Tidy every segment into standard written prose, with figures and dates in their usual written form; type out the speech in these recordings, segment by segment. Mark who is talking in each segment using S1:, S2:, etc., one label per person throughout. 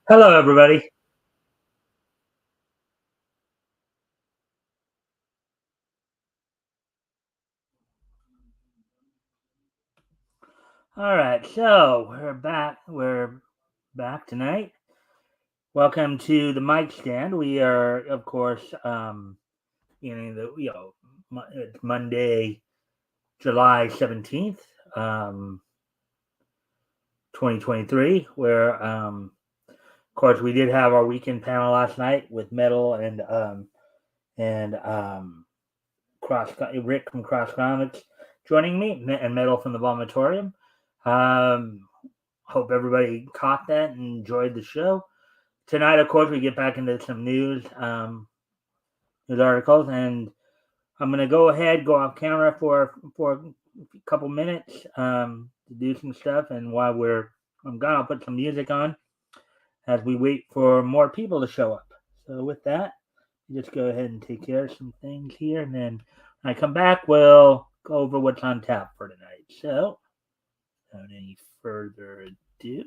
S1: Hello, everybody. All right, so we're back. We're back tonight. Welcome to the Mikestand. We are, of course, it's Monday, July 17th, 2023. Where, of course, we did have our weekend panel last night with Metal and Cross Rick from Cross Comics joining me, and Metal from the Vomitorium. Um, Hope everybody caught that and enjoyed the show. Tonight, of course, we get back into some news articles, and I'm going to go off camera for a couple minutes to do some stuff. And while I'm gone, I'll put some music on as we wait for more people to show up. So with that, just go ahead and take care of some things here, and then when I come back, we'll go over what's on tap for tonight. So, without any further ado.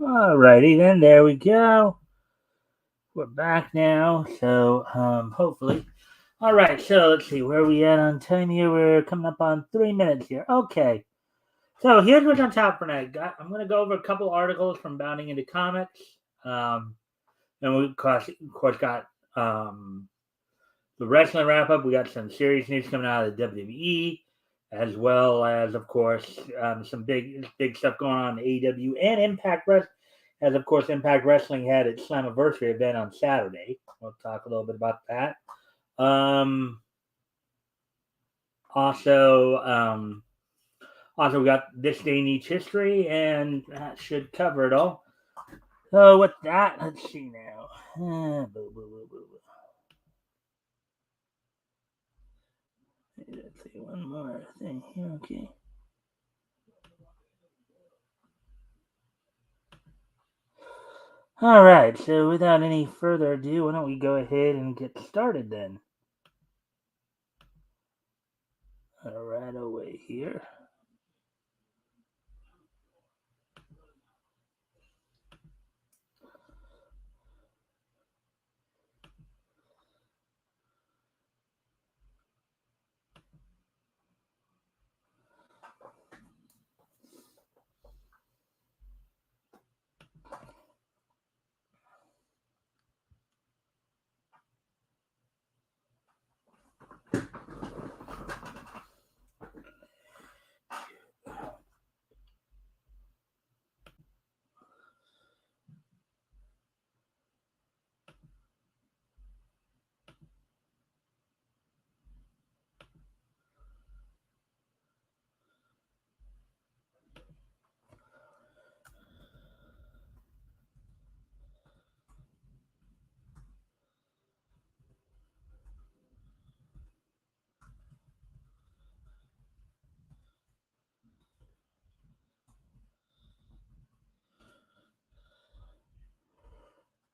S1: Alrighty then, there we go. We're back now, so hopefully. All right, so let's see where we at on time here. We're coming up on 3 minutes here. Okay, so here's what's on top for tonight. I'm going to go over a couple articles from Bounding into Comics. And we, of course, got the wrestling wrap up. We got some serious news coming out of the WWE, as well as, of course, some big stuff going on in AEW and Impact Wrestling. As of course, Impact Wrestling had its Slammiversary event on Saturday. We'll talk a little bit about that. Also, we got This Day in Each History, and that should cover it all. So with that, let's see now. Let's see one more thing here. Okay. All right, so without any further ado, why don't we go ahead and get started then? Right away here.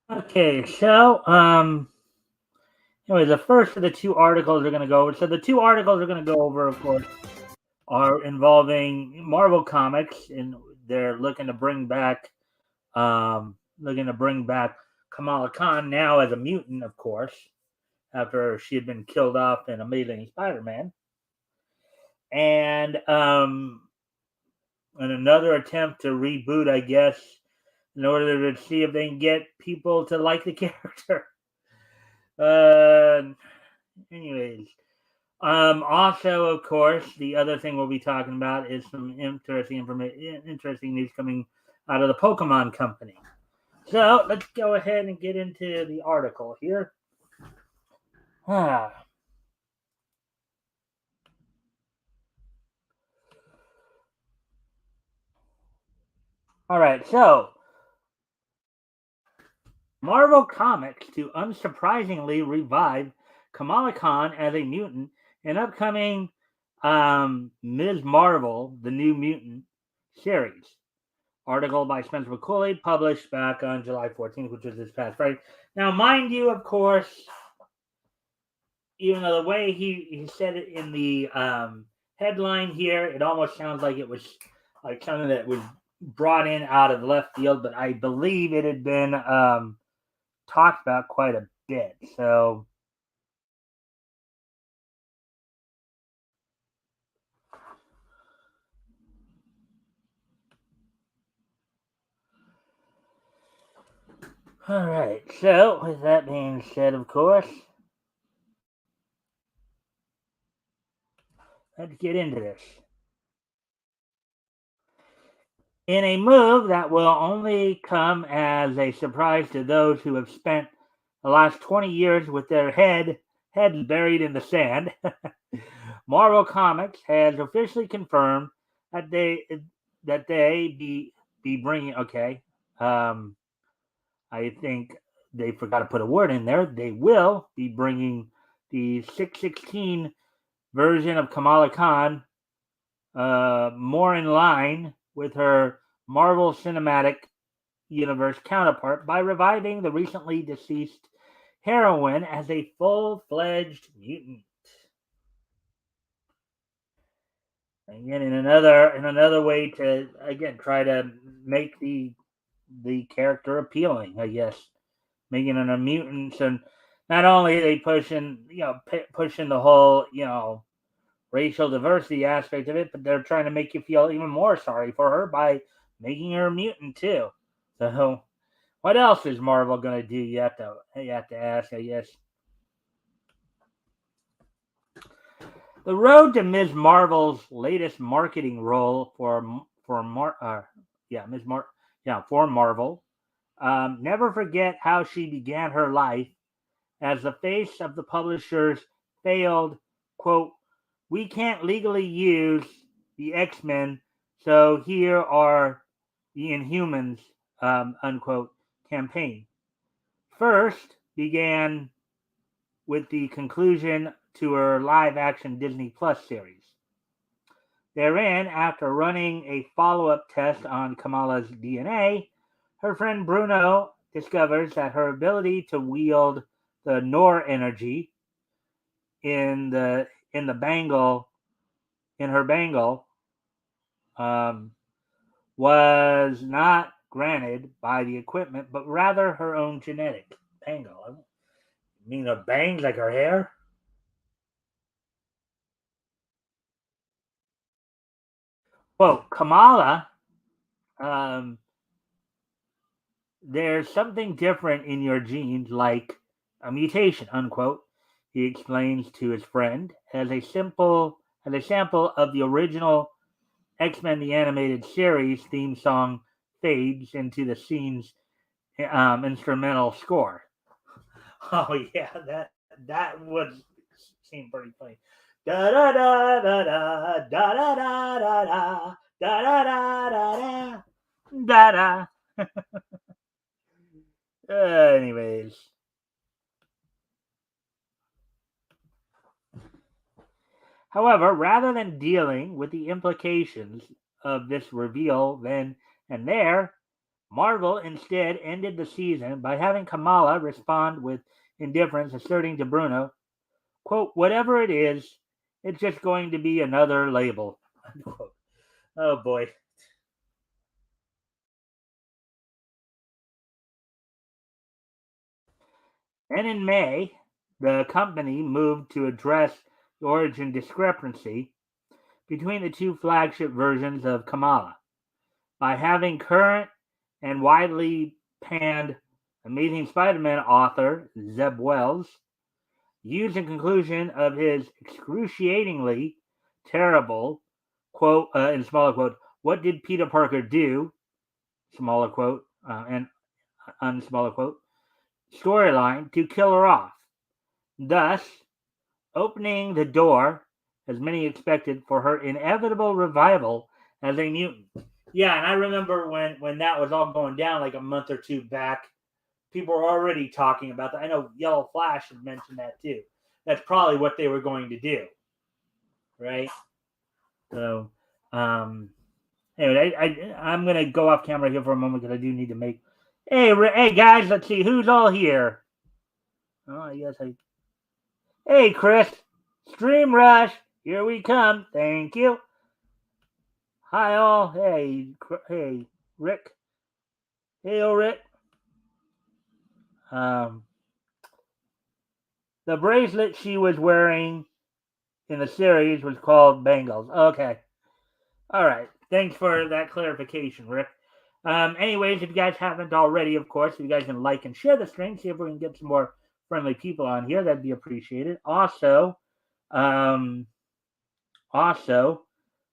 S1: Okay, so anyway, the first of the two articles are going to go over. So the two articles are going to go over, of course. are involving Marvel Comics, and they're looking to bring back Kamala Khan now as a mutant, of course, after she had been killed off in Amazing Spider-Man, and another attempt to reboot, I guess, in order to see if they can get people to like the character. Uh, anyways, also, of course, the other thing we'll be talking about is some interesting news coming out of the Pokemon Company. So let's go ahead and get into the article here. Ah. All right, so Marvel Comics to unsurprisingly revive Kamala Khan as a mutant in upcoming Ms. Marvel, the New Mutant series. Article by Spencer McCauley, published back on July 14th, which was this past Friday. Now, mind you, of course, even though the way he said it in the headline here, it almost sounds like it was like something that was brought in out of left field, but I believe it had been talked about quite a bit. So, all right. So, with that being said, of course, let's get into this. In a move that will only come as a surprise to those who have spent the last 20 years with their heads buried in the sand, Marvel Comics has officially confirmed that they be bringing. Okay, um, I think they forgot to put a word in there. They will be bringing the 616 version of Kamala Khan more in line with her Marvel Cinematic Universe counterpart by reviving the recently deceased heroine as a full-fledged mutant. Again, in another way to again try to make the character appealing, I guess, making it a mutant. And not only are they pushing the whole racial diversity aspect of it, but they're trying to make you feel even more sorry for her by making her a mutant too. So, what else is Marvel going to do? You have to ask, I guess. The road to Ms. Marvel's latest marketing role for Marvel. Never forget how she began her life as the face of the publisher's failed quote. We can't legally use the X-Men, so here are the Inhumans unquote campaign. First began with the conclusion to her live-action Disney Plus series. Therein, after running a follow-up test on Kamala's DNA, her friend Bruno discovers that her ability to wield the Nor energy in the bangle in her bangle um, was not granted by the equipment, but rather her own genetic bangle. I mean, her bangs like her hair. Well, Kamala, um, there's something different in your genes, like a mutation, unquote. He explains to his friend as a sample of the original X-Men the Animated Series theme song fades into the scene's instrumental score. Oh yeah, that would seem pretty funny. Da da da da da da da da da da da da da da da da. Anyways, however, rather than dealing with the implications of this reveal then and there, Marvel instead ended the season by having Kamala respond with indifference, asserting to Bruno, quote, whatever it is, it's just going to be another label, unquote. Oh boy. And in May, the company moved to address the origin discrepancy between the two flagship versions of Kamala by having current and widely panned Amazing Spider-Man author Zeb Wells use in conclusion of his excruciatingly terrible quote in smaller quote, "What did Peter Parker do?" smaller quote and unsmaller quote storyline to kill her off, thus opening the door, as many expected, for her inevitable revival as a mutant. Yeah, and I remember when that was all going down like a month or two back, people were already talking about that. I know Yellow Flash had mentioned that too. That's probably what they were going to do, right? So, anyway, I'm gonna go off camera here for a moment because I do need to make. Hey guys, let's see who's all here. Oh, yes, I. Hey, Chris, Stream Rush, here we come. Thank you. Hi all. Hey, Rick. Hey, Rick. Um, the bracelet she was wearing in the series was called Bangles. Okay. All right. Thanks for that clarification, Rick. Anyways, if you guys haven't already, of course, if you guys can like and share the stream, see if we can get some more friendly people on here, that'd be appreciated. Um, also,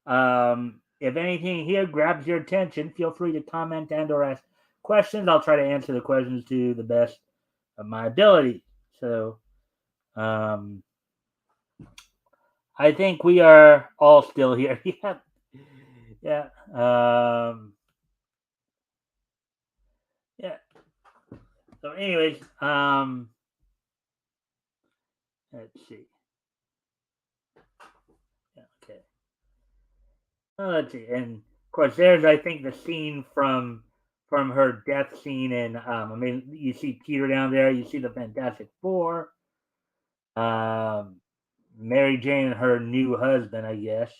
S1: if anything here grabs your attention, feel free to comment and or ask questions. I'll try to answer the questions to the best of my ability. So, I think we are all still here. Yeah. Yeah. Yeah. So, anyways, let's see. Yeah, okay. Let's see. And of course, there's I think the scene from her death scene, and I mean, you see Peter down there. You see the Fantastic Four. Um, Mary Jane and her new husband, I guess.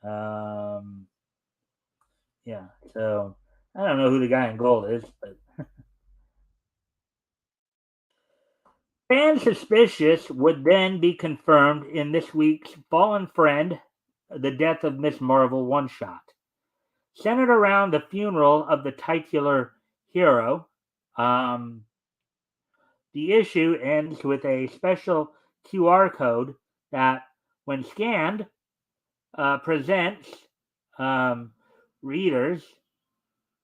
S1: Um, yeah. So I don't know who the guy in gold is, but fans suspicious would then be confirmed in this week's Fallen Friend, The Death of Miss Marvel one shot. Centered around the funeral of the titular hero, um, the issue ends with a special QR code that, when scanned, presents um, readers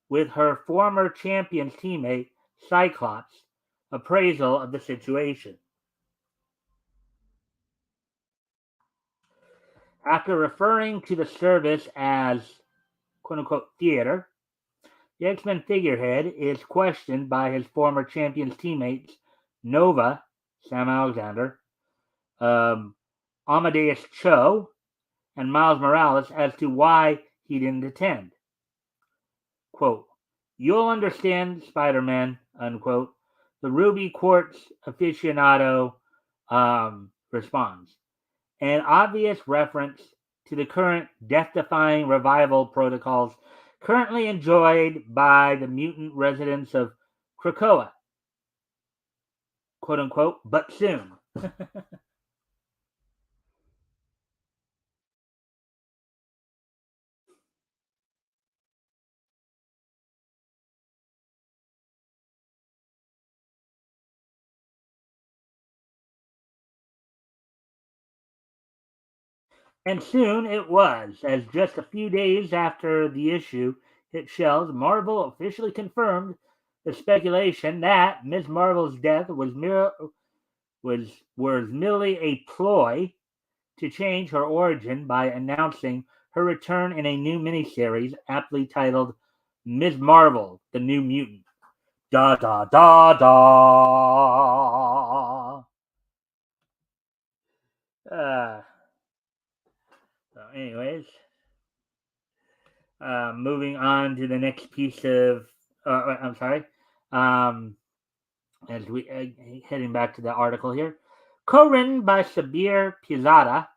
S1: with her former champion's teammate, Cyclops' appraisal of the situation. After referring to the service as quote unquote theater, the X-Men figurehead is questioned by his former champion's teammates, Nova, Sam Alexander, Amadeus Cho, and Miles Morales as to why he didn't attend. Quote, "You'll understand, Spider-Man," unquote, the Ruby Quartz aficionado responds. An obvious reference to the current death-defying revival protocols currently enjoyed by the mutant residents of Krakoa, quote unquote, but soon. And soon it was, as just a few days after the issue hit shelves, Marvel officially confirmed the speculation that Ms. Marvel's death was merely a ploy to change her origin by announcing her return in a new miniseries aptly titled Ms. Marvel, the New Mutant. Da da da da. Uh, so anyways, moving on to the next piece of. I'm sorry. Um, as we heading back to the article here, co-written by Sabir Pizzada,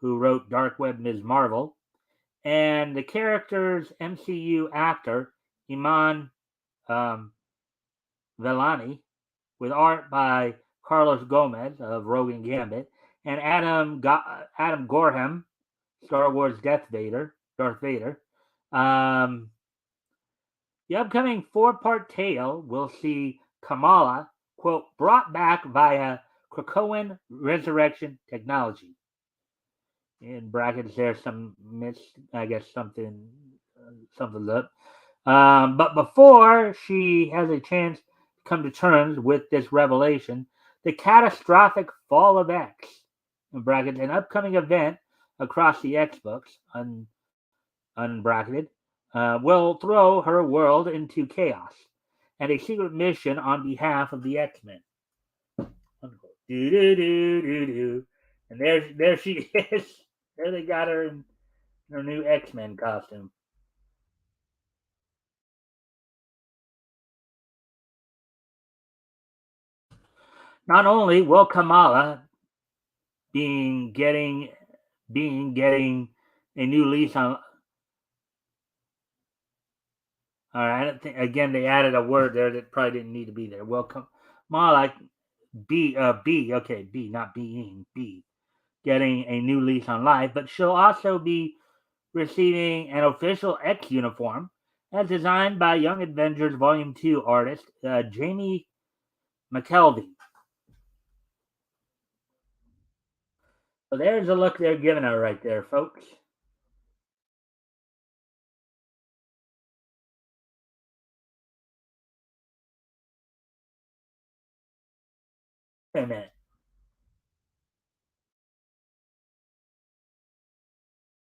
S1: who wrote Dark Web Ms. Marvel, And the character's MCU actor, Iman um, Vellani, with art by Carlos Gomez of Rogue and Gambit, and Adam Gorham, Star Wars Darth Vader. Um, the upcoming four-part tale will see Kamala, quote, brought back via Krakoan resurrection technology. In brackets, there's some I guess something up. But before she has a chance to come to terms with this revelation, the catastrophic fall of X, in brackets, an upcoming event across the X books, unbracketed, will throw her world into chaos and a secret mission on behalf of the X-Men. Do do do do do. And there she is. There they got her in her new X-Men costume. Not only will Kamala being getting a new lease on. All right, I don't think again they added a word there that probably didn't need to be there. Well, Kamala B okay B not being B getting a new lease on life, but she'll also be receiving an official X uniform as designed by Young Avengers Volume 2 artist Jamie McKelvey. So there's a look they're giving her right there, folks. Wait a minute.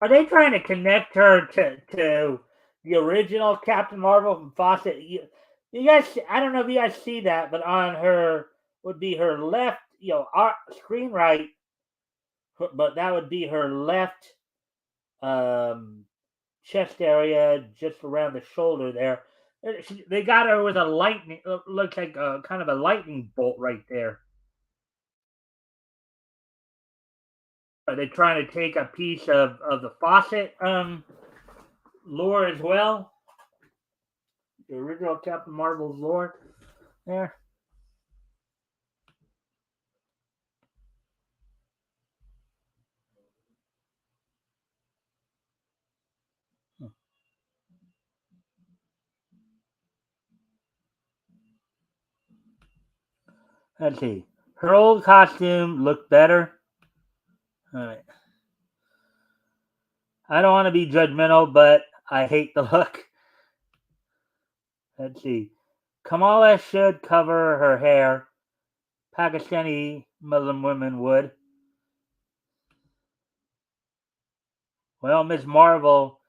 S1: Are they trying to connect her to the original Captain Marvel from Fawcett? You guys, I don't know if you guys see that, but on her would be her left, screen right, but that would be her left um, chest area, just around the shoulder there. They got her with a lightning, looks like a kind of a lightning bolt right there. Are they trying to take a piece of the Fawcett lore as well? The original Captain Marvel's lore there. Let's see. Her old costume looked better. All right. I don't want to be judgmental, but I hate the look. Let's see. Kamala should cover her hair. Pakistani Muslim women would. Well, Miss Marvel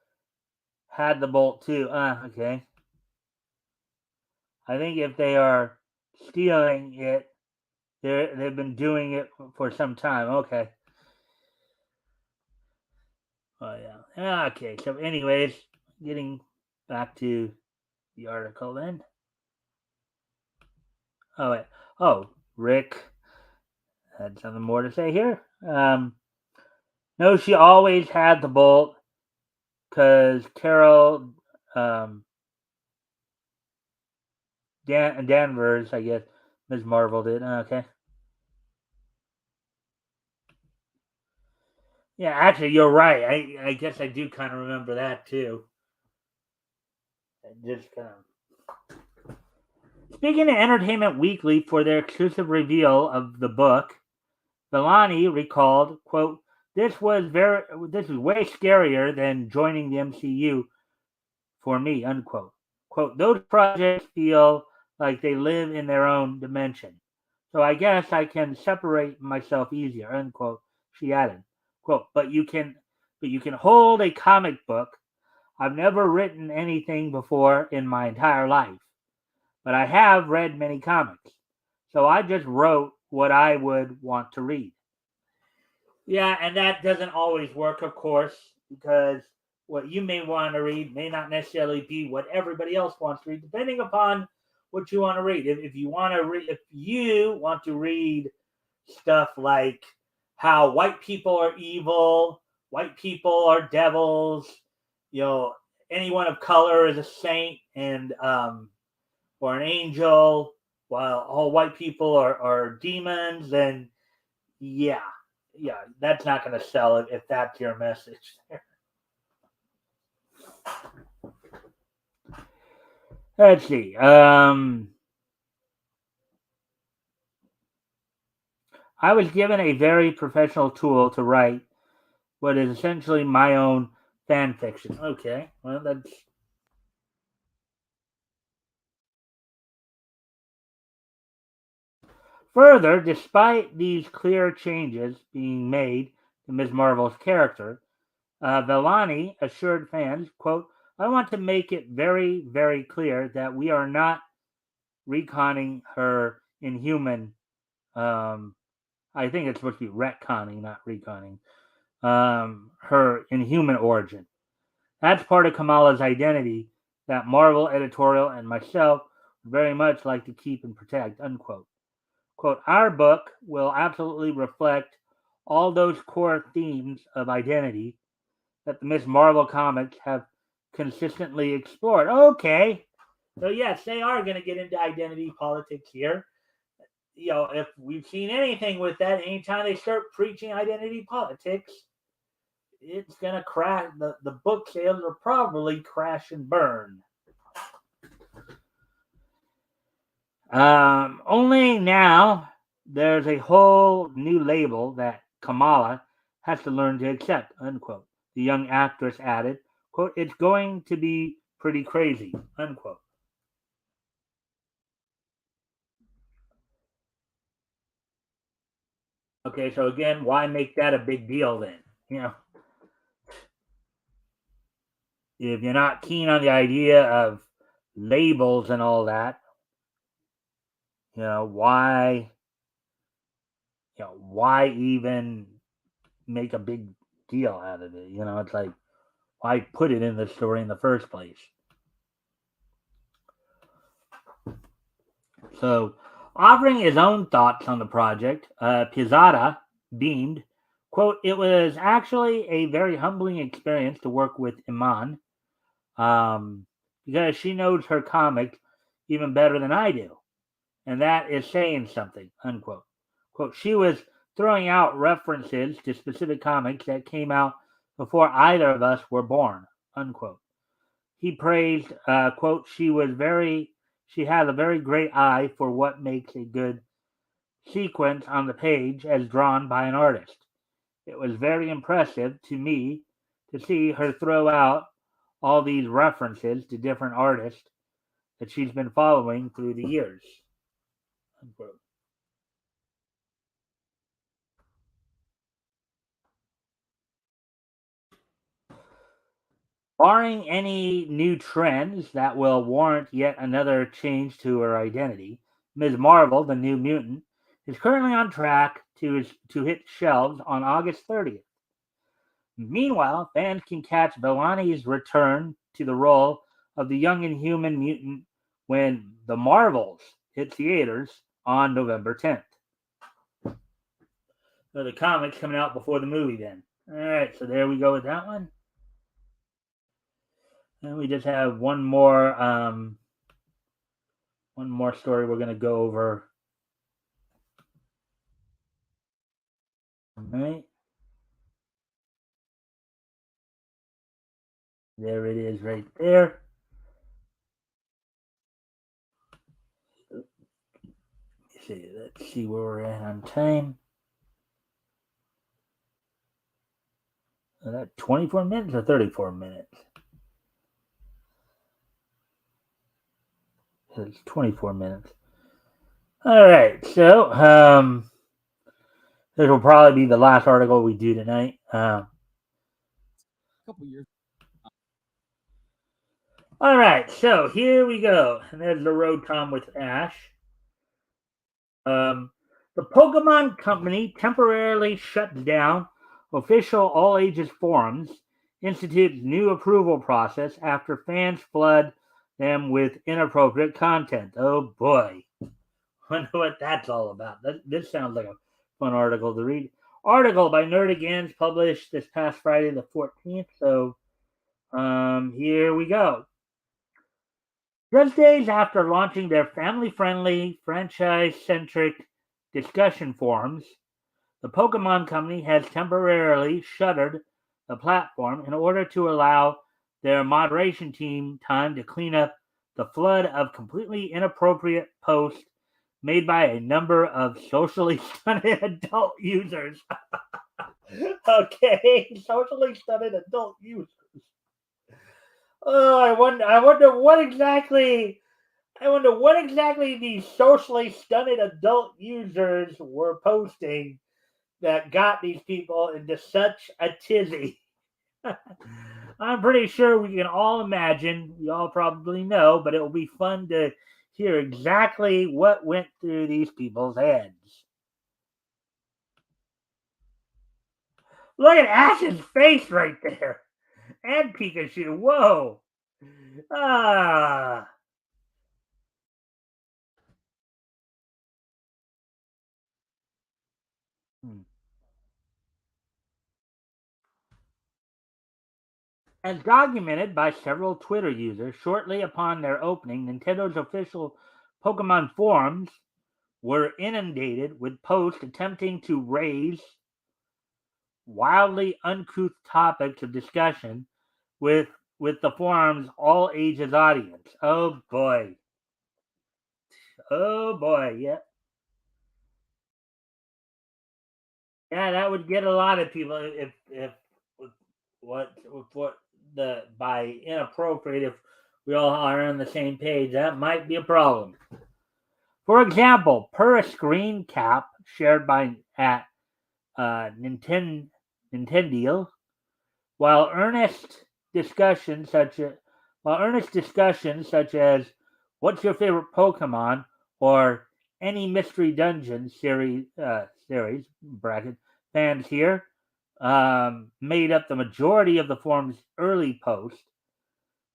S1: had the bolt too. Okay. I think if they are stealing it, they've been doing it for some time. Okay. Oh yeah. Okay. So, anyways, getting back to the article then. Oh wait. Oh, Rick had something more to say here. No, she always had the bolt because Carol Danvers, I guess, Ms. Marvel did. Okay. Yeah, actually, you're right. I guess I do kind of remember that too. Just kind of. Speaking of Entertainment Weekly for their exclusive reveal of the book, Vellani recalled, "quote This was way scarier than joining the MCU for me." Unquote. "Quote Those projects feel like they live in their own dimension, so I guess I can separate myself easier." Unquote. She added, "Quote but you can hold a comic book. I've never written anything before in my entire life, but I have read many comics, so I just wrote what I would want to read." Yeah, and that doesn't always work, of course, because what you may want to read may not necessarily be what everybody else wants to read, depending upon what you want to read. If you want to read, if you want to read stuff like how white people are evil, white people are devils, anyone of color is a saint and or an angel, while all white people are demons, then yeah, that's not going to sell it if that's your message. Let's see. I was given a very professional tool to write what is essentially my own fan fiction. Okay, well, that's. Further, despite these clear changes being made to Ms. Marvel's character, Vellani assured fans, quote, I want to make it very, very clear that we are not retconning her inhuman. I think it's supposed to be retconning, not reconning. Her inhuman origin. That's part of Kamala's identity that Marvel editorial and myself very much like to keep and protect, unquote. Quote, our book will absolutely reflect all those core themes of identity that the Miss Marvel comics have consistently explored. Okay. So yes, they are going to get into identity politics here. If we've seen anything with that, anytime they start preaching identity politics, it's going to crash. The book sales will probably crash and burn. Only now there's a whole new label that Kamala has to learn to accept, unquote. The young actress added, quote, it's going to be pretty crazy, unquote. Okay, so again, why make that a big deal then? If you're not keen on the idea of labels and all that, why even make a big deal out of it? It's like, why put it in the story in the first place? So, offering his own thoughts on the project, Pizzata beamed, quote, it was actually a very humbling experience to work with Iman, because she knows her comics even better than I do. And that is saying something, unquote. Quote, she was throwing out references to specific comics that came out before either of us were born, unquote. He praised, quote, she has a very great eye for what makes a good sequence on the page as drawn by an artist. It was very impressive to me to see her throw out all these references to different artists that she's been following through the years. Unquote. Barring any new trends that will warrant yet another change to her identity, Ms. Marvel, the New Mutant, is currently on track to hit shelves on August 30th. Meanwhile, fans can catch Bellani's return to the role of the young Inhuman mutant when The Marvels hit theaters on November 10th. So the comic's coming out before the movie then. All right, so there we go with that one. And we just have one more story we're going to go over. All right. There it is right there. Let's see where we're at on time. Is that 24 minutes or 34 minutes? It's 24 minutes. All right. So, this will probably be the last article we do tonight. A couple years. All right. So, here we go. And there's the road Tom with Ash. The Pokemon Company temporarily shuts down official all ages forums, institutes new approval process after fans flood them with inappropriate content. Oh boy. Wonder what that's all about. This sounds like a fun article to read. Article by Nerdigans published this past Friday the 14th. So Here we go. Just days after launching their family friendly, franchise centric discussion forums, the Pokemon Company has temporarily shuttered the platform in order to allow their moderation team time to clean up the flood of completely inappropriate posts made by a number of socially stunted adult users. Okay, socially stunted adult users. Oh, I wonder what exactly these socially stunted adult users were posting that got these people into such a tizzy. I'm pretty sure we can all imagine, we all probably know, but it will be fun to hear exactly what went through these people's heads. Look at Ash's face right there. And Pikachu. Whoa. Ah. Hmm. As documented by several Twitter users, shortly upon their opening, Nintendo's official Pokemon forums were inundated with posts attempting to raise wildly uncouth topics of discussion with the forum's all ages audience. Oh boy. Oh boy. Yeah. Yeah, that would get a lot of people if what the by inappropriate if we all are on the same page, that might be a problem. For example, per a screen cap shared by at Nintendo, while earnest discussions such as what's your favorite Pokemon or any mystery dungeon series bracket fans here made up the majority of the forum's early posts.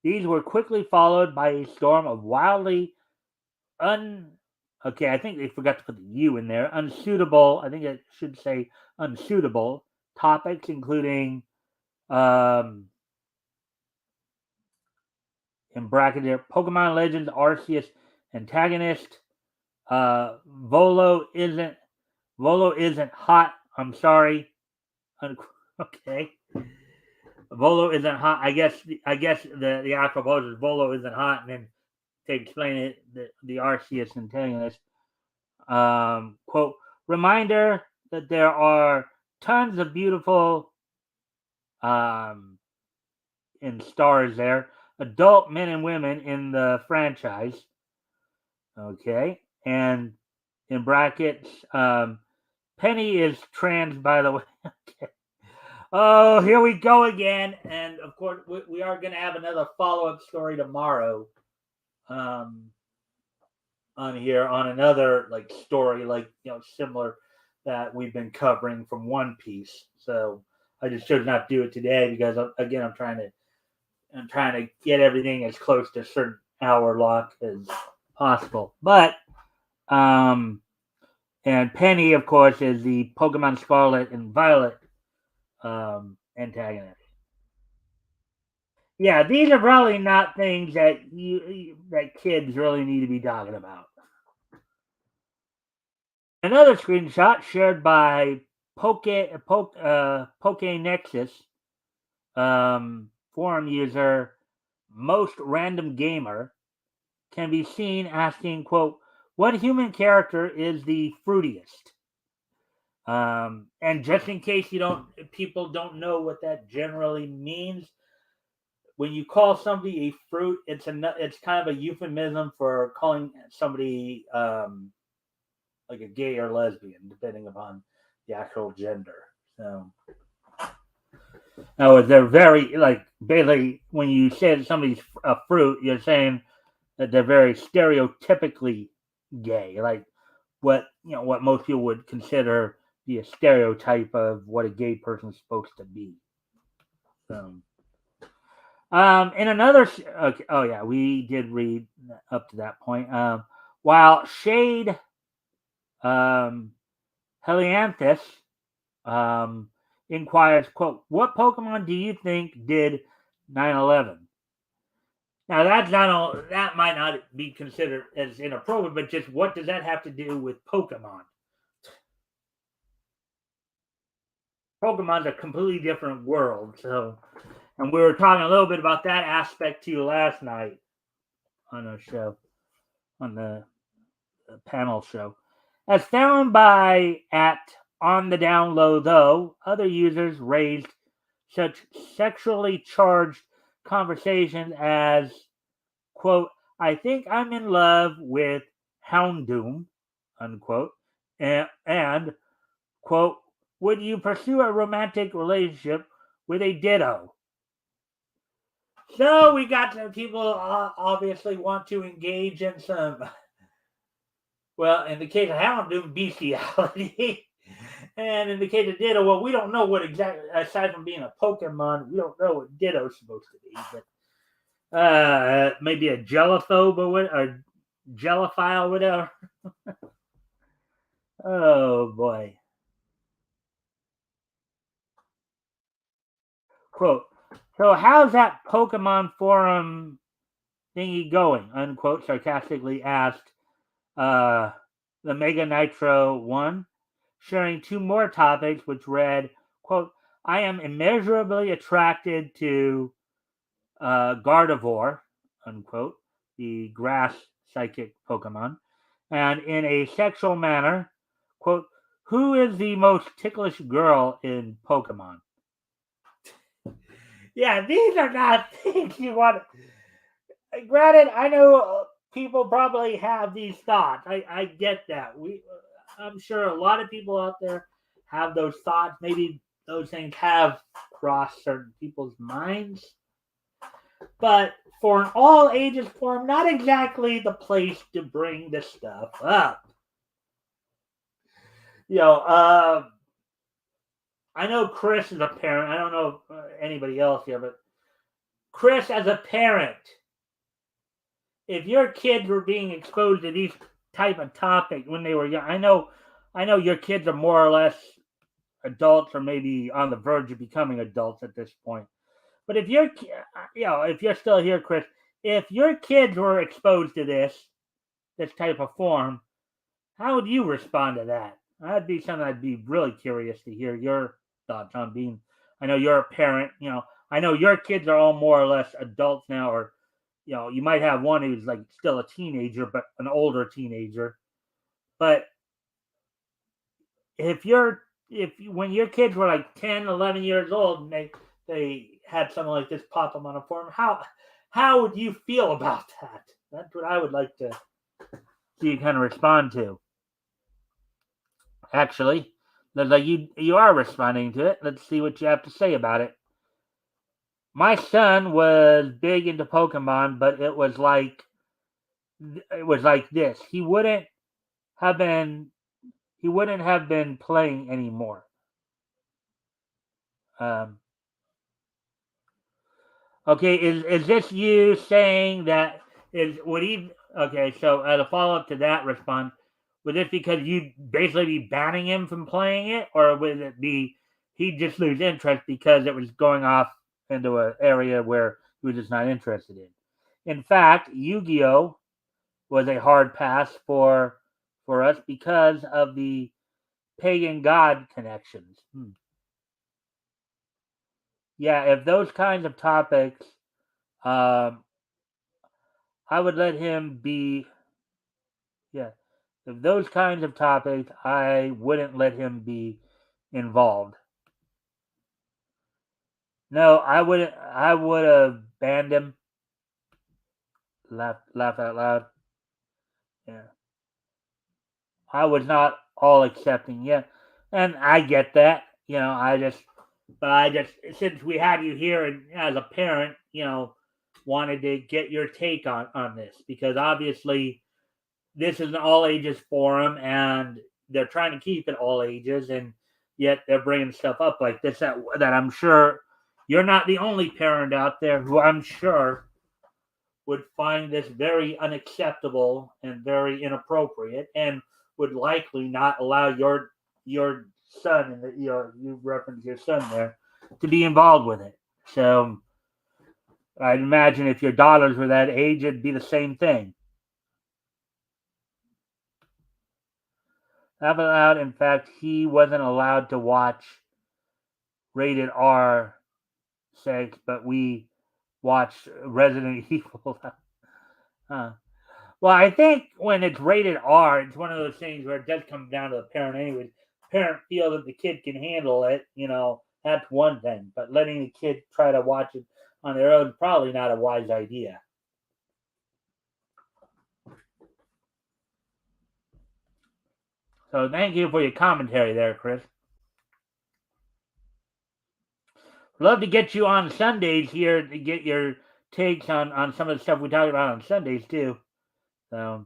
S1: These were quickly followed by a storm of wildly un okay, I think they forgot to put the U in there. Unsuitable, I think it should say unsuitable topics, including um, in bracket here, Pokemon Legends Arceus antagonist. Volo isn't hot. I'm sorry. Okay. Volo isn't hot. I guess the actual post is Volo isn't hot, and then to explain it, the Arceus antagonist. Quote, reminder that there are tons of beautiful um, in stars there, adult men and women in the franchise. Okay. And in brackets, Penny is trans, by the way. Okay. Oh, here we go again. And of course, we are going to have another follow up story tomorrow. Um, on here on another like story like similar that we've been covering from One Piece. So I just chose not to do it today because again I'm trying to get everything as close to a certain hour lock as possible. But um and Penny of course is the Pokemon Scarlet and Violet antagonist. Yeah, these are probably not things that that kids really need to be talking about. Another screenshot shared by Poke Nexus forum user most random gamer can be seen asking, "quote What human character is the fruitiest?" And just in case people don't know what that generally means, when you call somebody a fruit, it's kind of a euphemism for calling somebody like a gay or lesbian, depending upon the actual gender. So, no, they're very like basically when you say that somebody's a fruit, you're saying that they're very stereotypically gay, like what most people would consider be a stereotype of what a gay person's supposed to be. So, in another, okay, oh yeah, we did read up to that point. While Shade um, Helianthus um, inquires, quote, what Pokemon do you think did 9/11? Now that might not be considered as inappropriate, but just what does that have to do with Pokemon? Pokemon's a completely different world. So, and we were talking a little bit about that aspect to you last night on the show, on the panel show. As found by at On the Down Low, though, other users raised such sexually charged conversations as, quote, I think I'm in love with Houndoom, unquote, and quote, would you pursue a romantic relationship with a ditto? So we got some people obviously want to engage in some, well, in the case of Houndoom, bestiality. And in the case of Ditto, well, we don't know what exactly, aside from being a Pokemon, we don't know what Ditto's supposed to be. But maybe a Jellyphobe or Jellyphile, whatever. Oh, boy. Quote, so how's that Pokemon forum thingy going? Unquote, sarcastically asked the Mega Nitro 1, sharing two more topics, which read, quote, I am immeasurably attracted to Gardevoir, unquote, the grass psychic Pokemon, and in a sexual manner, quote, who is the most ticklish girl in Pokemon? Yeah, these are not things you want to. Granted, I know people probably have these thoughts. I get that. I'm sure a lot of people out there have those thoughts. Maybe those things have crossed certain people's minds. But for an all ages forum, not exactly the place to bring this stuff up. You know, I know Chris is a parent. I don't know anybody else here, but Chris, as a parent, if your kids were being exposed to these type of topics when they were young, I know your kids are more or less adults, or maybe on the verge of becoming adults at this point. But if you're, if you're still here, Chris, if your kids were exposed to this type of form, how would you respond to that? That'd be something I'd be really curious to hear your thoughts on. Being, I know you're a parent. I know your kids are all more or less adults now, or you might have one who's like still a teenager, but an older teenager. But if when your kids were like 10, 11 years old, and they had something like this pop up on a forum, how would you feel about that? That's what I would like to see you kind of respond to. Actually, like you are responding to it. Let's see what you have to say about it. My son was big into Pokemon, but it was like this. Have been he wouldn't have been playing anymore. Um, okay, is this you saying that is would he? Okay, so as a follow up to that response, would this because you'd basically be banning him from playing it, or would it be he'd just lose interest because it was going off into an area where he was just not interested in? In fact, Yu-Gi-Oh was a hard pass for us because of the pagan god connections. Yeah, if those kinds of topics, um, I would let him be. Yeah, if those kinds of topics, I wouldn't let him be involved. No, I wouldn't. I would have banned him. Laugh out loud. Yeah, I was not all accepting. Yeah, and I get that. But I just since we have you here and as a parent, wanted to get your take on this because obviously this is an all ages forum and they're trying to keep it all ages, and yet they're bringing stuff up like this that I'm sure you're not the only parent out there who I'm sure would find this very unacceptable and very inappropriate and would likely not allow your son and you reference your son there to be involved with it. So I'd imagine if your daughters were that age, it'd be the same thing. Not allowed. In fact, he wasn't allowed to watch rated R sex, but we watched Resident Evil. Huh. Well, I think when it's rated R, it's one of those things where it does come down to the parent anyway. Parent feel that the kid can handle it, that's one thing. But letting the kid try to watch it on their own probably not a wise idea. So thank you for your commentary there, Chris. Love to get you on Sundays here to get your takes on some of the stuff we talk about on Sundays too. So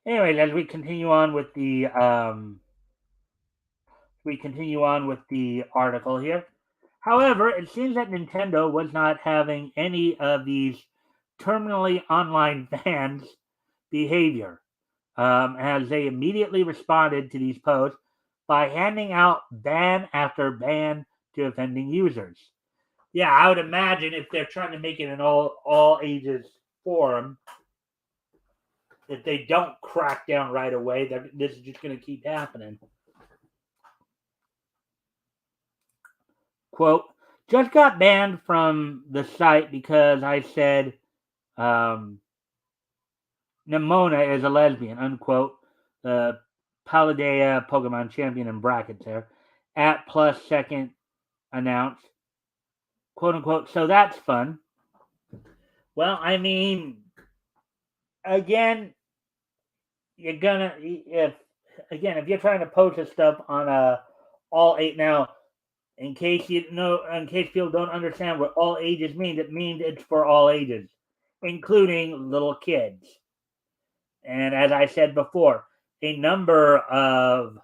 S1: anyways, as we continue on with the article here. However, it seems that Nintendo was not having any of these terminally online fans' behavior, as they immediately responded to these posts by handing out ban after ban to offending users. Yeah, I would imagine if they're trying to make it an all ages forum, if they don't crack down right away, this is just going to keep happening. Quote, just got banned from the site because I said Nemona is a lesbian, unquote. The Paldea Pokemon champion in brackets there. At plus second announced, quote unquote. So that's fun. Well, I mean, again, if you're trying to post this stuff on all eight now, in case people don't understand what all ages means, it means it's for all ages, including little kids. And as I said before, a number of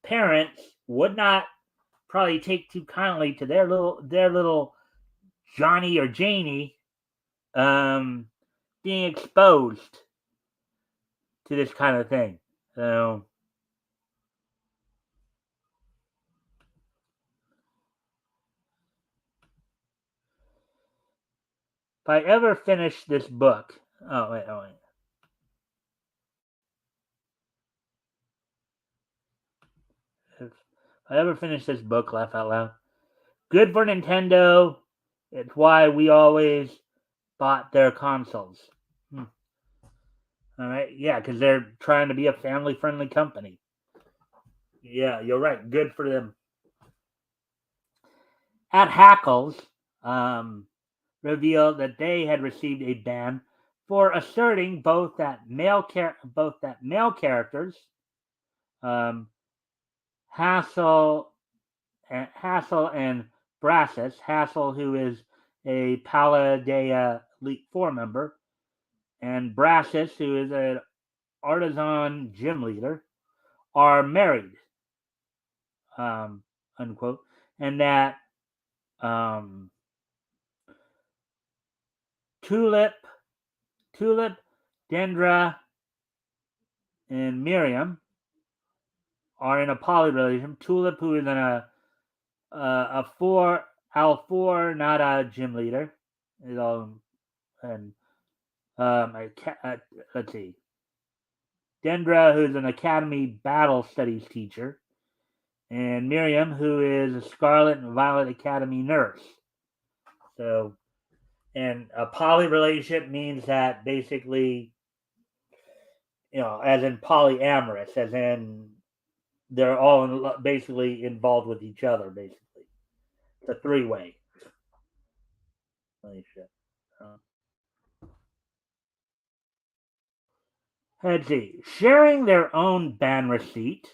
S1: parents would not probably take too kindly to their little Johnny or Janie being exposed to this kind of thing. So if I ever finish this book, oh wait. If I ever finish this book, laugh out loud. Good for Nintendo. It's why we always bought their consoles. All right, yeah, because they're trying to be a family-friendly company. Yeah, you're right. Good for them. At Hackles, revealed that they had received a ban for asserting both that male characters, um, Hassel and Brassus, Hassel, who is a Paldea Elite Four member, and Brassus, who is an artisan gym leader, are married, unquote, and that Tulip, Dendra, and Miriam are in a poly relationship. Tulip, who is in a four, not a gym leader, is all, and let's see, Dendra, who's an academy battle studies teacher, and Miriam, who is a Scarlet and Violet Academy nurse. So, and a poly relationship means that basically, as in polyamorous, as in they're all basically involved with each other, basically. It's a three-way relationship. Let's see. Sharing their own ban receipt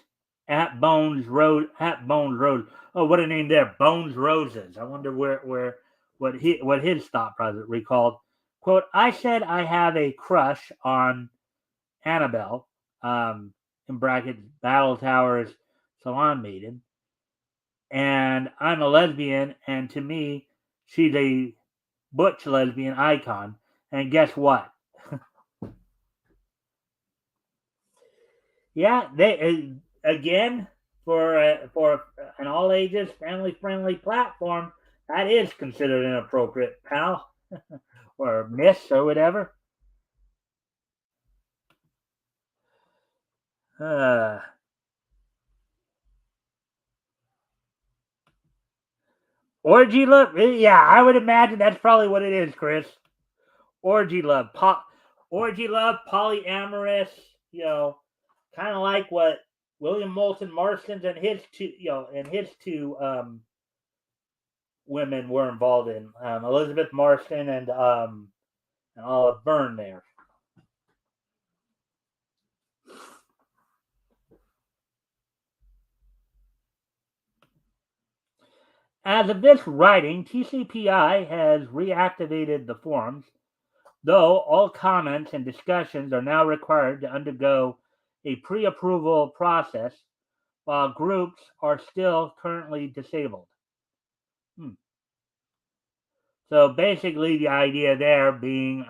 S1: at Bones Road. Oh, what a name there, Bones Roses. I wonder what his thought process recalled. Quote: I said I have a crush on Annabelle. In brackets, Battle Towers Salon Maiden, and I'm a lesbian, and to me, she's a butch lesbian icon. And guess what? Yeah, they again for an all ages, family friendly platform, that is considered inappropriate, pal, or miss, or whatever. Uh, Orgy love? Yeah, I would imagine that's probably what it is, Chris. Orgy love. Orgy love, polyamorous, you know, kind of like what William Moulton Marston's and his two, women were involved in. Elizabeth Marston and Olive Byrne there. As of this writing, TCPI has reactivated the forums, though all comments and discussions are now required to undergo a pre-approval process, while groups are still currently disabled. Hmm. So basically, the idea there being,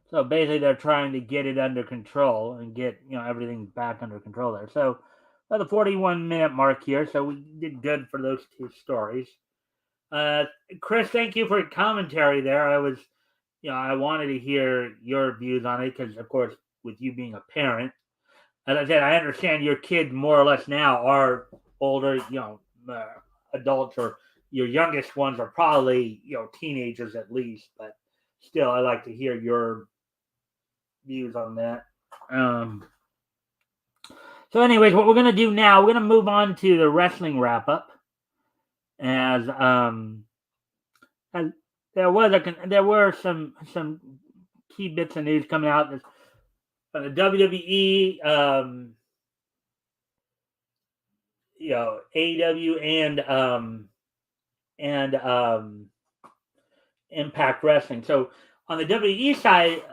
S1: so basically they're trying to get it under control and get everything back under control there. So the 41-minute mark here, so we did good for those two stories. Chris, thank you for your commentary there. I wanted to hear your views on it because, of course, with you being a parent, as I said, I understand your kids more or less now are older, adults, or your youngest ones are probably, teenagers at least, but still, I like to hear your views on that. So, anyways, what we're gonna do now, we're gonna move on to the wrestling wrap up, as there were some key bits of news coming out. The WWE, AEW and Impact Wrestling. So on the WWE side,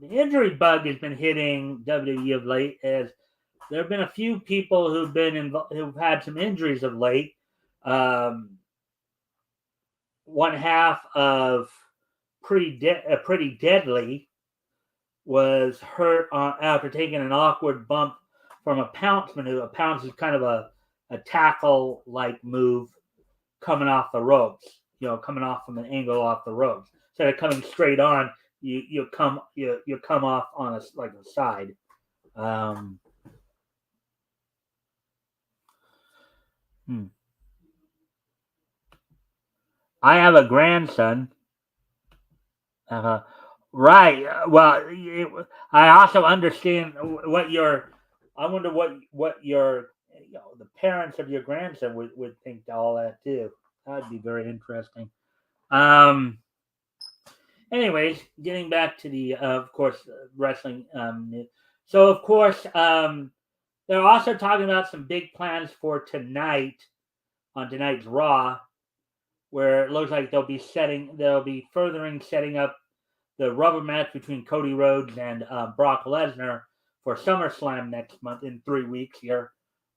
S1: the injury bug has been hitting WWE of late, as there have been a few people who've had some injuries of late. One half of Pretty Deadly was hurt after taking an awkward bump from a pounce maneuver. A pounce is kind of a tackle-like move coming off the ropes, coming off from an angle off the ropes. Instead of coming straight on, you come off on a side. I have a grandson. Right. Well, I also understand what your. I wonder what your the parents of your grandson would think to all that too. That'd be very interesting. Anyways, getting back to the of course wrestling. So of course they're also talking about some big plans for tonight on tonight's Raw, where it looks like they'll be furthering setting up the rubber match between Cody Rhodes and Brock Lesnar for SummerSlam next month in 3 weeks here.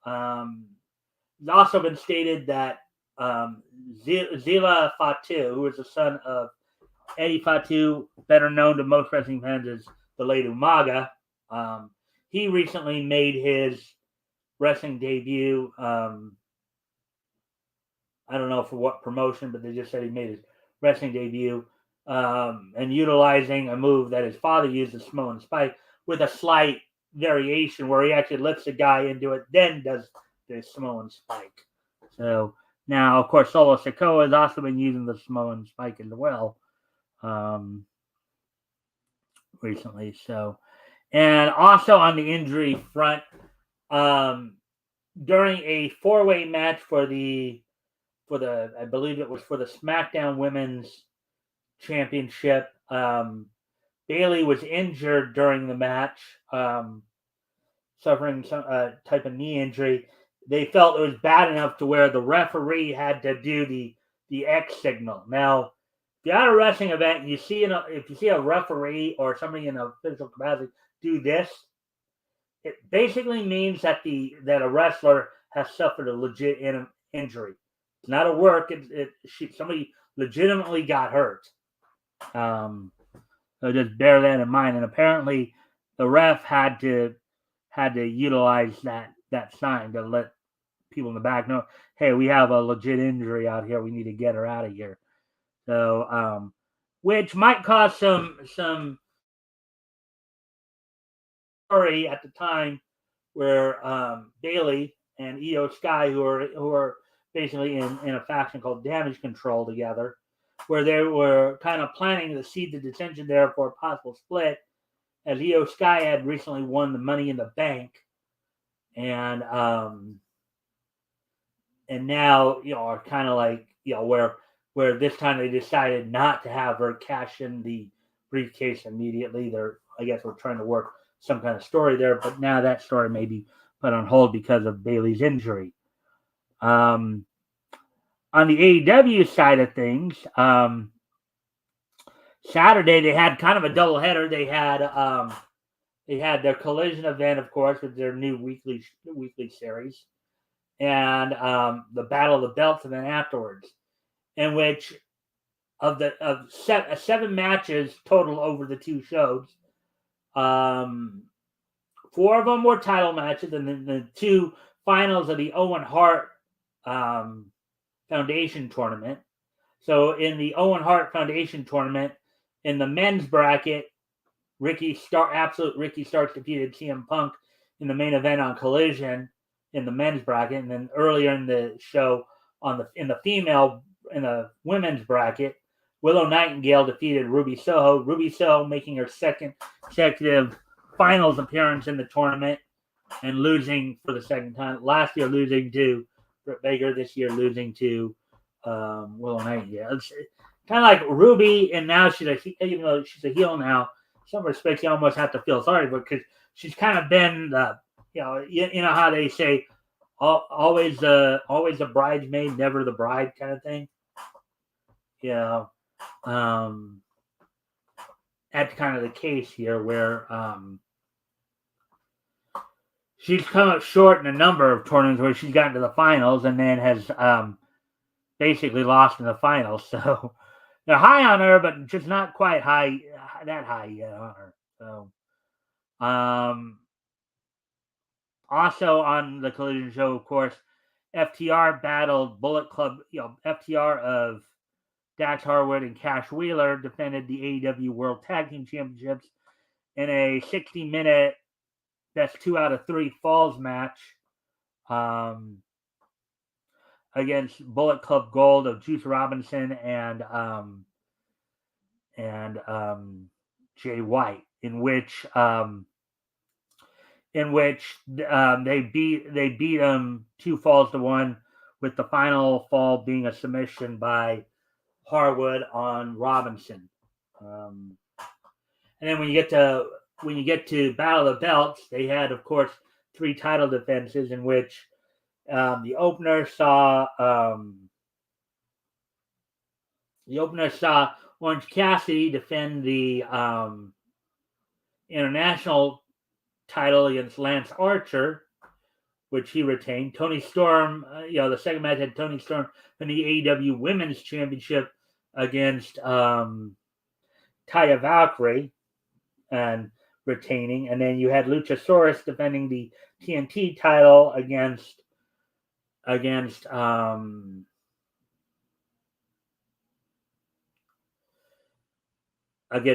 S1: It's also been stated that Zila Fatu, who is the son of Eddie Fatu, better known to most wrestling fans as the late Umaga, he recently made his wrestling debut. I don't know for what promotion, but they just said he made his wrestling debut, and utilizing a move that his father used, the Samoan Spike, with a slight variation where he actually lifts the guy into it, then does the Samoan Spike. So now, of course, Solo Sikoa has also been using the Samoan Spike as well recently. So, and also on the injury front, during a 4-way match for I believe it was for the SmackDown Women's Championship, Bayley was injured during the match, suffering some type of knee injury. They felt it was bad enough to where the referee had to do the X signal. Now, if you're at a wrestling event and if you see a referee or somebody in a physical capacity do this, it basically means that a wrestler has suffered a legit injury. It's not a work. Somebody legitimately got hurt. So just bear that in mind. And apparently, the ref had to utilize that sign to let people in the back know, hey, we have a legit injury out here. We need to get her out of here. So, which might cause some story at the time where Bailey and Io Sky, who are basically in a faction called Damage Control together, where they were kind of planning to seed the dissension there for a possible split, as Io Sky had recently won the Money in the Bank, and now are kind of like where this time they decided not to have her cash in the briefcase immediately. I guess we're trying to work some kind of story there, but now that story may be put on hold because of Bailey's injury. On the AEW side of things, Saturday they had kind of a doubleheader. They had their Collision event, of course, with their new weekly series, and the Battle of the Belts event afterwards, in which of seven matches total over the two shows, 4 of them were title matches, and then the 2 finals of the Owen Hart Foundation tournament. So in the Owen Hart Foundation tournament, in the men's bracket, Ricky Starks defeated CM Punk in the main event on Collision in the men's bracket, and then earlier in the show in the women's bracket, Willow Nightingale defeated Ruby Soho. Ruby Soho making her second consecutive finals appearance in the tournament and losing for the second time. Last year losing to Britt Baker, this year losing to Willow Nightingale. It's kind of like Ruby, and now even though she's a heel now, in some respects you almost have to feel sorry for, because she's kind of been you know how they say always the bridesmaid, never the bride kind of thing. That's kind of the case here, where she's come up short in a number of tournaments where she's gotten to the finals and then has basically lost in the finals. So they're high on her, but just not quite that high yet on her. So also on the Collision show, of course, FTR battled Bullet Club. FTR of Dax Harwood and Cash Wheeler defended the AEW World Tag Team Championships in a 60-minute best 2 out of 3 falls match against Bullet Club Gold of Juice Robinson and Jay White, in which they beat them 2 falls to 1, with the final fall being a submission by Harwood on Robinson. And then when you get to Battle of the Belts, they had, of course, 3 title defenses, in which the opener saw Orange Cassidy defend the international title against Lance Archer, which he retained. Tony Storm, the second match had Tony Storm in the AEW Women's Championship against Taya Valkyrie and retaining. And then you had Luchasaurus defending the TNT title against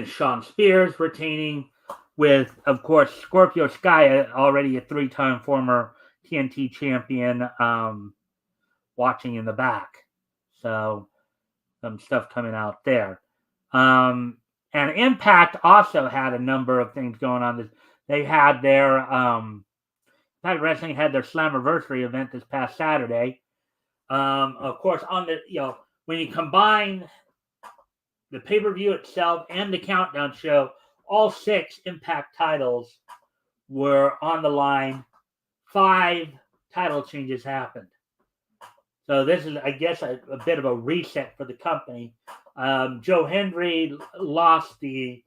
S1: Shawn Spears, retaining, with, of course, Scorpio Sky, already a 3-time former TNT champion, watching in the back. So some stuff coming out there. And Impact also had a number of things going on. They had their Impact Wrestling had their Slammiversary event this past Saturday. Of course, on the when you combine the pay-per-view itself and the Countdown show, all 6 Impact titles were on the line. 5 title changes happened. So this is, I guess, a bit of a reset for the company. Joe Hendry lost the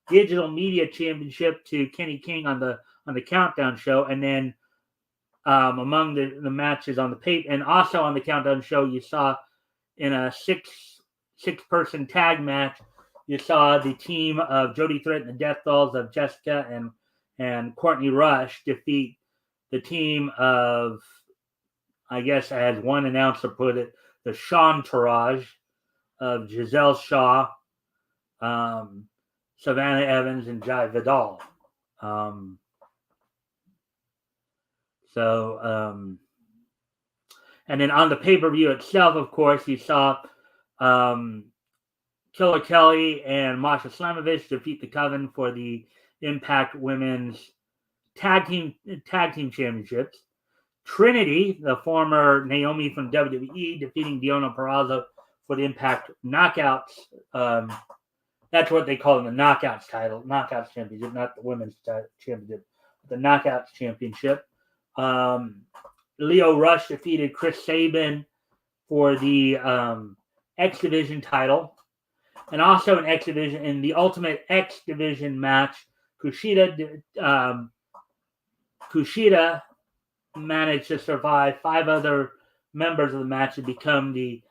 S1: Digital Media Championship to Kenny King on the Countdown show, and then among the matches on the tape, and also on the Countdown show, you saw in a six-person tag match, you saw the team of Jody Threat and the Death Dolls of Jessica and Courtney Rush defeat the team of, I guess as one announcer put it, the Shawntourage of Giselle Shaw, Savannah Evans, and Jai Vidal. And then on the pay-per-view itself, of course, you saw Killer Kelly and Masha Slamovich defeat the Coven for the Impact Women's Tag Team Championships. Trinity, the former Naomi from WWE, defeating Deonna Purrazzo for the Impact Knockouts. That's what they call them, the Knockouts title, Knockouts Championship, not the Women's Championship, the Knockouts Championship. Leo Rush defeated Chris Sabin for the X Division title. And also in X Division, in the Ultimate X Division match, Kushida managed to survive 5 other members of the match to to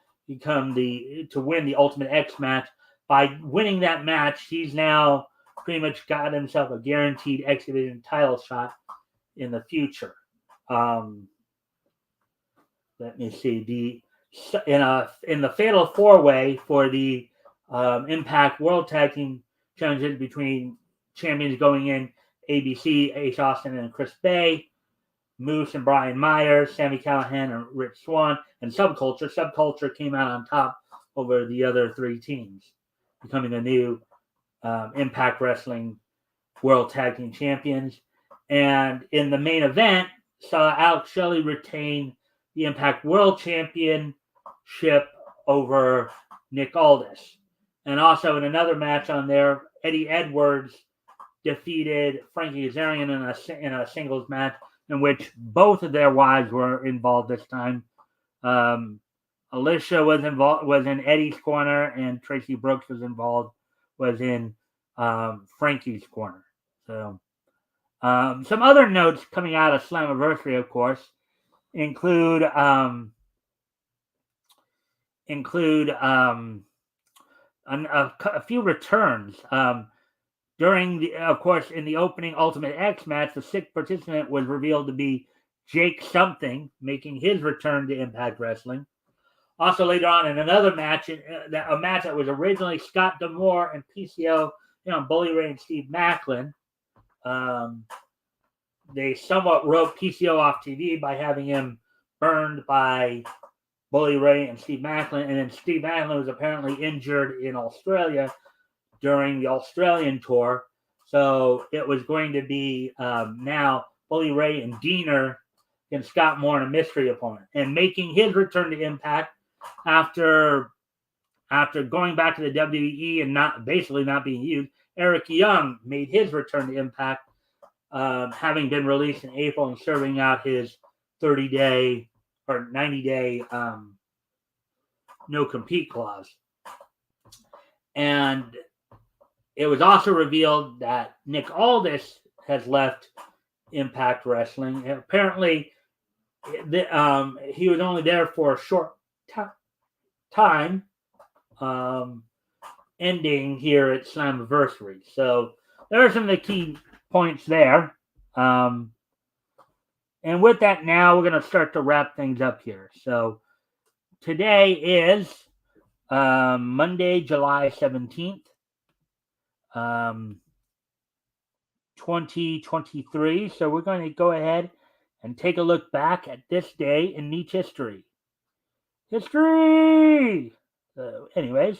S1: win the Ultimate X match. By winning that match, he's now pretty much got himself a guaranteed X Division title shot in the future. Let me see. In the Fatal 4-Way for the Impact World Tag Team Championship between champions going in, ABC, Ace Austin, and Chris Bay, Moose and Brian Myers, Sami Callihan, and Rich Swann, and Subculture. Subculture came out on top over the other 3 teams, becoming the new Impact Wrestling World Tag Team Champions. And in the main event, saw Alex Shelley retain the Impact World Championship over Nick Aldis. And also in another match on there, Eddie Edwards defeated Frankie Kazarian in a singles match in which both of their wives were involved this time. Alicia was in Eddie's corner, and Tracy Brooks was in Frankie's corner. So some other notes coming out of Slammiversary, of course, include a few returns. During in the opening Ultimate X match, the 6th participant was revealed to be Jake Something, making his return to Impact Wrestling. Also later on in another match, a match that was originally Scott D'Amore and PCO, Bully Ray and Steve Macklin. They somewhat wrote PCO off TV by having him burned by Bully Ray and Steve Macklin, and then Steve Macklin was apparently injured in Australia during the Australian tour. So it was going to be now Bully Ray and Diener and Scott Moore in a mystery opponent. And making his return to Impact after going back to the WWE and not being used, Eric Young made his return to Impact, having been released in April and serving out his 30-day or 90-day no-compete clause. And it was also revealed that Nick Aldis has left Impact Wrestling. And apparently, he was only there for a short time, ending here at Slammiversary. So there are some of the key points there. And with that, now we're going to start to wrap things up here. So today is Monday, July 17th, 2023. So we're going to go ahead and take a look back at this day in Niche history. So anyways,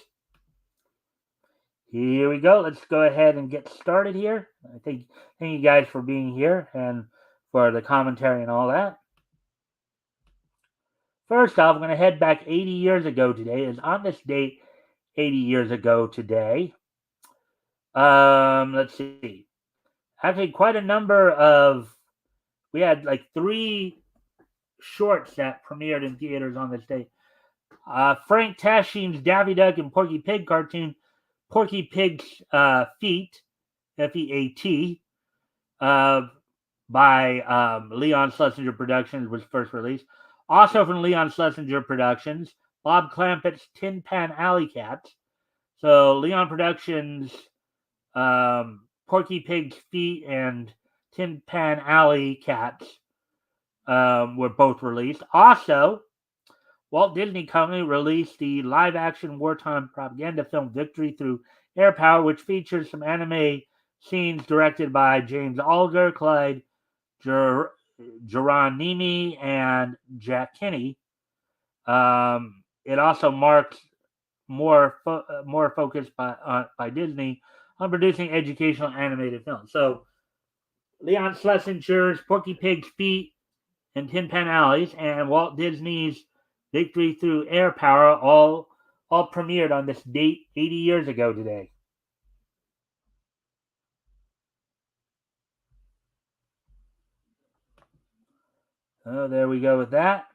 S1: here we go. Let's go ahead and get started here. Thank you guys for being here and for the commentary and all that. First off, I'm going to head back 80 years ago today. Is on this date 80 years ago today. Let's see. Actually, quite a number of... We had like 3 shorts that premiered in theaters on this day. Frank Tashine's Daffy Duck and Porky Pig cartoon, Porky Pig's Feet, F-E-A-T, by Leon Schlesinger Productions was first released. Also from Leon Schlesinger Productions, Bob Clampett's Tin Pan Alley Cats. So Leon Productions, Porky Pig's Feet and Tin Pan Alley Cats were both released. Also, Walt Disney Company released the live-action wartime propaganda film Victory Through Air Power, which features some anime scenes directed by James Alger, Clyde Geronimi, and Jack Kinney. It also marks more focus by Disney on producing educational animated films. So Leon Schlesinger's Porky Pig's Feet and Tin Pan Alleys and Walt Disney's Victory Through Air Power all premiered on this date 80 years ago today. So there we go with that.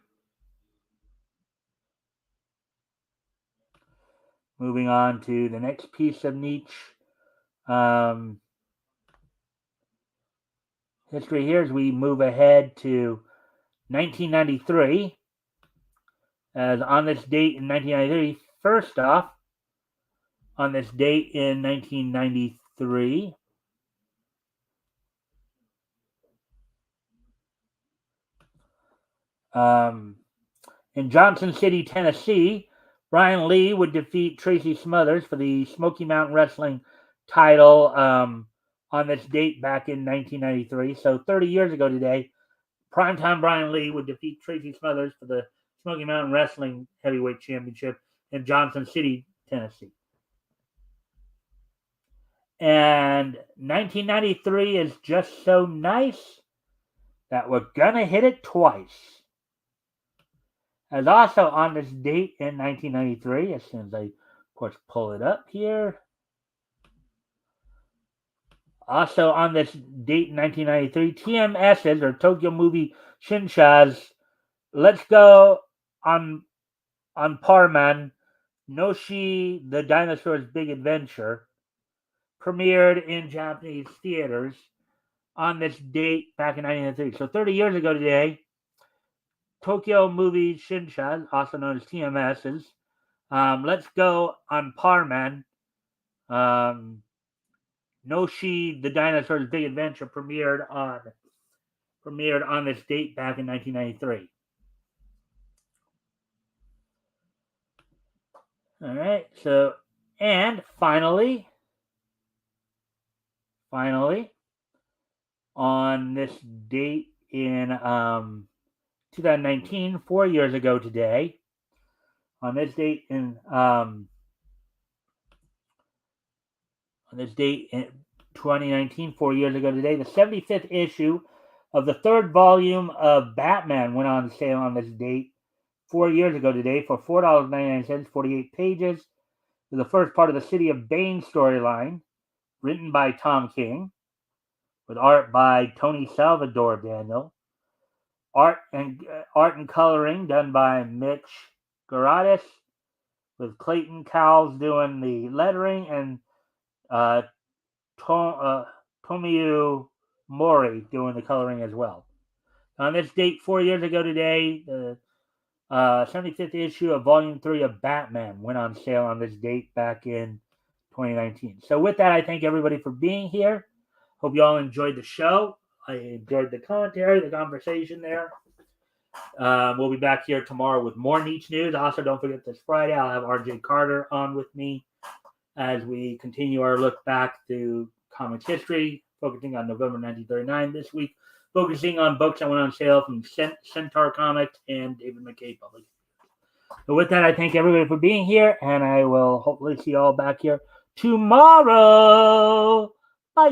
S1: Moving on to the next piece of niche history here as we move ahead to 1993. As on this date in 1993, first off, on this date in 1993, in Johnson City, Tennessee, Brian Lee would defeat Tracy Smothers for the Smoky Mountain Wrestling title on this date back in 1993. So 30 years ago today, primetime Brian Lee would defeat Tracy Smothers for the Smoky Mountain Wrestling Heavyweight Championship in Johnson City, Tennessee. And 1993 is just so nice that we're going to hit it twice. As also on this date in 1993, as soon as I, of course, pull it up here. Also on this date in 1993, TMS's, or Tokyo Movie Shinsha's, Let's Go on Parman, Noshi the Dinosaur's Big Adventure, premiered in Japanese theaters on this date back in 1993. So 30 years ago today, Tokyo Movie Shinsha, also known as TMS's, Let's Go on Parman, Noshi the Dinosaur's Big Adventure premiered on this date back in 1993. All right, so and finally, on this date in 2019, 4 years ago today, on this date in 2019, 4 years ago today, the 75th issue of the third volume of Batman went on sale on this date 4 years ago today for $4.99, 48 pages. The first part of the City of Bane storyline, written by Tom King, with art by Tony Salvador Daniel. Art and coloring done by Mitch Geratis, with Clayton Cowles doing the lettering and Tomiyu Mori doing the coloring as well. On this date, 4 years ago today, the 75th issue of Volume 3 of Batman went on sale on this date back in 2019. So with that, I thank everybody for being here. Hope you all enjoyed the show. I enjoyed the commentary, the conversation there. We'll be back here tomorrow with more niche news. Also, don't forget this Friday, I'll have RJ Carter on with me as we continue our look back to comics history, focusing on November 1939 this week, focusing on books that went on sale from Centaur Comics and David McKay Publishing. So with that, I thank everybody for being here, and I will hopefully see you all back here tomorrow. Bye.